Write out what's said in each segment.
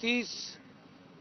30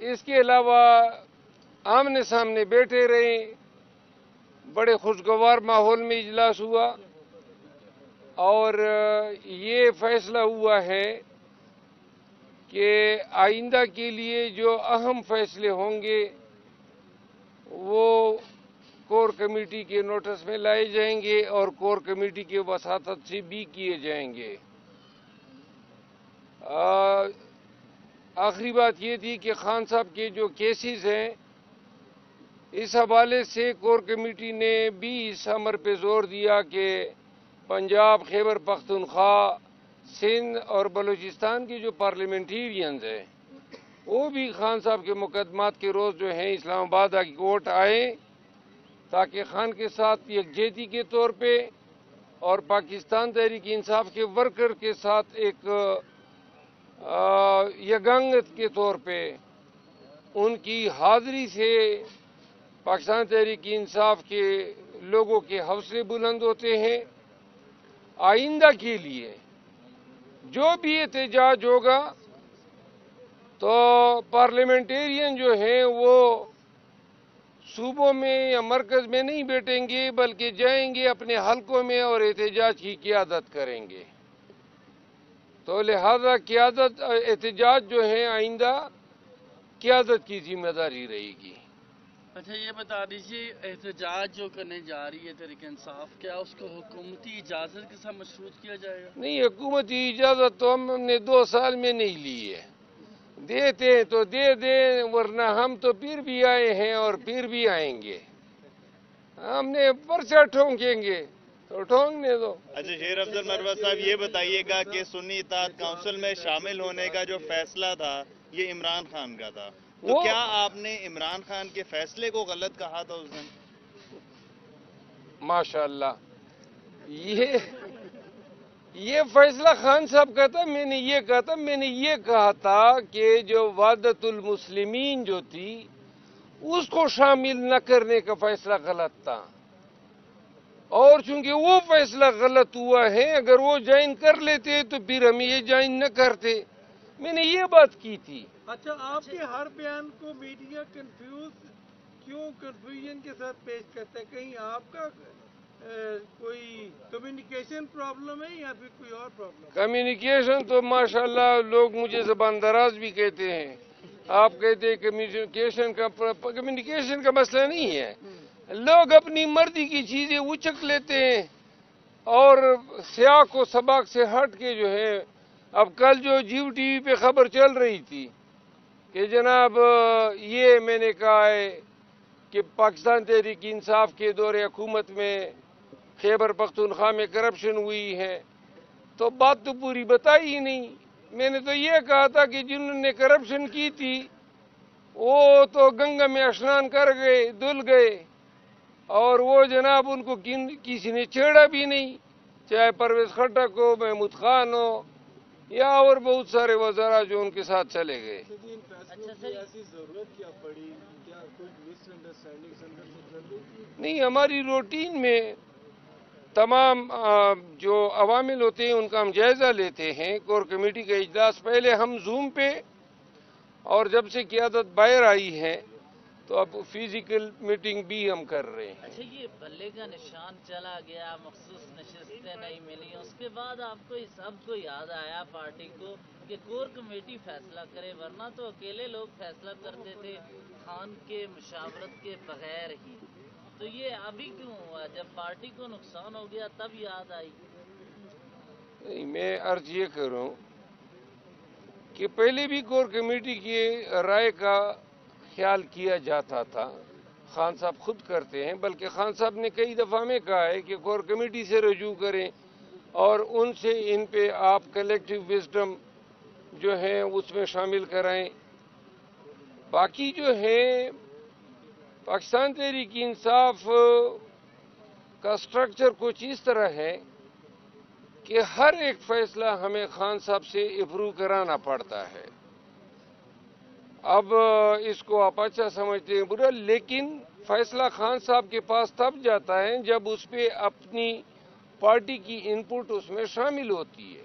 اس کے علاوہ آمنے سامنے بیٹھے رہے. بڑے خوشگوار ماحول میں اجلاس ہوا اور یہ فیصلہ ہوا ہے کہ آئندہ کے لیے جو اہم فیصلے ہوں گے وہ کور کمیٹی کے نوٹس میں لائے جائیں گے اور کور کمیٹی کے وساطت سے بھی کیے جائیں گے. آخری بات یہ تھی کہ خان صاحب کے جو کیسز ہیں اس حوالے سے کور کمیٹی نے بھی اس امر پہ زور دیا کہ پنجاب، خیبر پختونخوا، سندھ اور بلوچستان کے جو پارلیمنٹیرینز ہیں وہ بھی خان صاحب کے مقدمات کے روز جو ہیں اسلام آباد ہائی کورٹ آئیں تاکہ خان کے ساتھ یکجہتی کے طور پہ اور پاکستان تحریک انصاف کے ورکر کے ساتھ ایک یگانگت کے طور پہ ان کی حاضری سے پاکستان تحریک انصاف کے لوگوں کے حوصلے بلند ہوتے ہیں. آئندہ کے لیے جو بھی احتجاج ہوگا تو پارلیمنٹیرین جو ہیں وہ صوبوں میں یا مرکز میں نہیں بیٹھیں گے بلکہ جائیں گے اپنے حلقوں میں اور احتجاج کی قیادت کریں گے. تو لہذا قیادت احتجاج جو ہیں آئندہ قیادت کی ذمہ داری رہے گی. اچھا یہ بتا دیجیے احتجاج جو کرنے جا رہی ہے تحریک انصاف کیا اس کو حکومتی اجازت کے ساتھ مشروط کیا جائے گا؟ نہیں، حکومتی اجازت تو ہم نے 2 سال میں نہیں لی ہے. دیتے ہیں تو دے دیں ورنہ ہم تو پھر بھی آئے ہیں اور پھر بھی آئیں گے. ہم نے پرچہ ٹھونکیں گے تو ٹھونکنے دو. اچھا شیر افضل مروت صاحب یہ بتائیے گا کہ سنی اتحاد کونسل میں شامل ہونے کا جو فیصلہ تھا یہ عمران خان کا تھا تو کیا آپ نے عمران خان کے فیصلے کو غلط کہا تھا اس دن؟ ماشاءاللہ یہ فیصلہ خان صاحب کا تھا. میں نے یہ کہا تھا کہ جو وحدت المسلمین جو تھی اس کو شامل نہ کرنے کا فیصلہ غلط تھا اور چونکہ وہ فیصلہ غلط ہوا ہے اگر وہ جوائن کر لیتے تو پھر ہم یہ جوائن نہ کرتے. میں نے یہ بات کی تھی. اچھا آپ کے ہر بیان کو میڈیا کنفیوژن کے ساتھ پیش کرتا ہے؟ کہیں آپ کا کوئی کمیونیکیشن پرابلم ہے یا پھر کوئی اور پرابلم؟ کمیونیکیشن تو ماشاءاللہ لوگ مجھے زبان دراز بھی کہتے ہیں. آپ کہتے ہیں کمیونیکیشن کا مسئلہ نہیں ہے. لوگ اپنی مرضی کی چیزیں اچک لیتے ہیں اور سیاق و سباق سے ہٹ کے جو ہے. اب کل جو جیو ٹی وی پہ خبر چل رہی تھی کہ جناب یہ میں نے کہا ہے کہ پاکستان تحریک انصاف کے دور حکومت میں خیبر پختونخوا میں کرپشن ہوئی ہے تو بات تو پوری بتائی ہی نہیں. میں نے تو یہ کہا تھا کہ جنہوں نے کرپشن کی تھی وہ تو گنگا میں اسنان کر گئے، دھل گئے اور وہ جناب ان کو کسی نے چھیڑا بھی نہیں، چاہے پرویز خٹک ہو، محمود خان ہو یا اور بہت سارے وزراء جو ان کے ساتھ چلے گئے. ایسی ضرورت کیا پڑی؟ کیا کوئی مس انڈرسٹینڈنگ؟ نہیں، ہماری روٹین میں تمام جو عوامل ہوتے ہیں ان کا ہم جائزہ لیتے ہیں. کور کمیٹی کا اجلاس پہلے ہم زوم پہ اور جب سے قیادت باہر آئی ہے تو اب فزیکل میٹنگ بھی ہم کر رہے ہیں. اچھا یہ بلے کا نشان چلا گیا، مخصوص نشستیں نہیں ملی، اس کے بعد آپ کو سب کو یاد آیا پارٹی کو کہ کور کمیٹی فیصلہ کرے ورنہ تو اکیلے لوگ فیصلہ کرتے تھے خان کے مشاورت کے بغیر ہی. تو یہ ابھی کیوں ہوا جب پارٹی کو نقصان ہو گیا تب یاد آئی؟ میں عرض یہ کروں کہ پہلے بھی کور کمیٹی کی رائے کا خیال کیا جاتا تھا. خان صاحب خود کرتے ہیں، بلکہ خان صاحب نے کئی دفعہ میں کہا ہے کہ کور کمیٹی سے رجوع کریں اور ان سے ان پہ آپ کلیکٹیو وزڈم جو ہے اس میں شامل کرائیں. باقی جو ہے پاکستان تحریک انصاف کا سٹرکچر کچھ اس طرح ہے کہ ہر ایک فیصلہ ہمیں خان صاحب سے اپروو کرانا پڑتا ہے. اب اس کو آپ اچھا سمجھتے ہیں برا، لیکن فیصلہ خان صاحب کے پاس تب جاتا ہے جب اس پہ اپنی پارٹی کی انپٹ اس میں شامل ہوتی ہے.